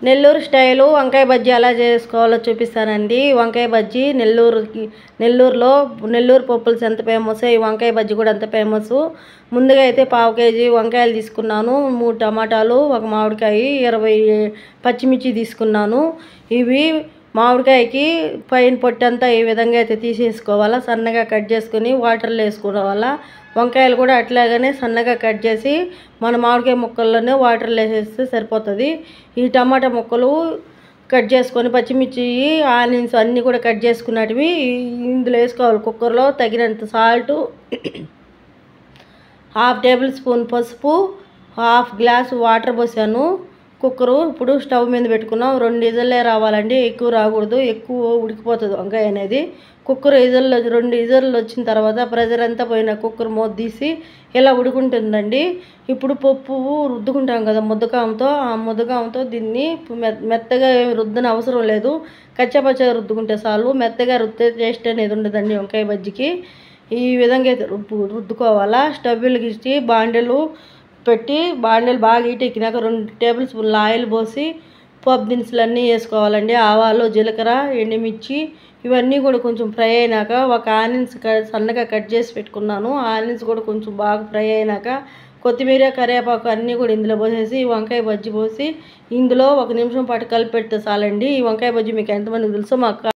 Nellore style వంకాయ బజ్జీ ఎలా చేసుకోవాలో చూపిస్తానండి. వంకాయ బజ్జీ నెల్లూరులో నెల్లూరు పప్పుల్స్ ఎంత ఫేమస్, ఈ వంకాయ బజ్జీ కూడా అంత ఫేమస్. ముందుగా అయితే 1/2 కేజీ వంకాయలు తీసుకున్నాను, 3 టమాటాలు, 1 మామిడికాయ, 20 పచ్చిమిర్చి తీసుకున్నాను. ఇవి మామిడికాయకి పైన పొట్టంతా ఈ విధంగా అయితే తీసేసుకోవాలా, సన్నగా కట్ చేసుకుని వాటర్లో వేసుకోవాలా. వంకాయలు కూడా అట్లాగనే సన్నగా కట్ చేసి మన మామిడికాయ ముక్కల్లోనే వాటర్లో వేసేస్తే సరిపోతుంది. ఈ టమాటా ముక్కలు కట్ చేసుకొని, పచ్చిమిర్చి, ఆనియన్స్ అన్నీ కూడా కట్ చేసుకున్నటివి ఇందులో వేసుకోవాలి. కుక్కర్లో తగినంత సాల్టు, 1/2 టేబుల్ స్పూన్ పసుపు, 1/2 గ్లాసు వాటర్ పోసాను. కుక్కరు ఇప్పుడు స్టవ్ మీద పెట్టుకున్నాం. 2 విజిల్లే రావాలండి, ఎక్కువ రాకూడదు, ఎక్కువ ఉడికిపోతుంది వంకాయ అనేది. కుక్కర్ 2 విజిల్లు వచ్చిన తర్వాత ప్రెజర్ అంతా పోయిన కుక్కర్ మూత తీసి ఇలా ఉడుకుంటుందండి. ఇప్పుడు పప్పు రుద్దుకుంటాం కదా ముద్దకాంతో, ఆ ముద్దకాంతో దీన్ని మెత్తగా రుద్దన అవసరం లేదు, కచ్చాపచ్చగా రుద్దుకుంటే చాలు. మెత్తగా రుద్దే టేస్ట్ అనేది ఉండదండి వంకాయ బజ్జీకి. ఈ విధంగా అయితే రుద్దుకోవాలా. స్టవ్ వెలిగించి బాండెలు పెట్టి, బాండెలు బాగా హీట్ ఎక్కినాక 2 టేబుల్ స్పూన్ల ఆయిల్ పోసి పోపు దినుసులన్నీ వేసుకోవాలండి. ఆవాలు, జీలకర్ర, ఎండుమిర్చి ఇవన్నీ కూడా కొంచెం ఫ్రై అయినాక ఒక ఆనియన్స్ సన్నగా కట్ చేసి పెట్టుకున్నాను. ఆనియన్స్ కూడా కొంచెం బాగా ఫ్రై అయినాక కొత్తిమీర, కరివేపాకు అన్నీ కూడా ఇందులో పోసేసి వంకాయ బజ్జీ పోసి ఇందులో 1 నిమిషం పాటు కలిపి పెడితే చాలండి. ఈ వంకాయ బజ్జీ మీకు ఎంతమందికి తెలుసో మాకు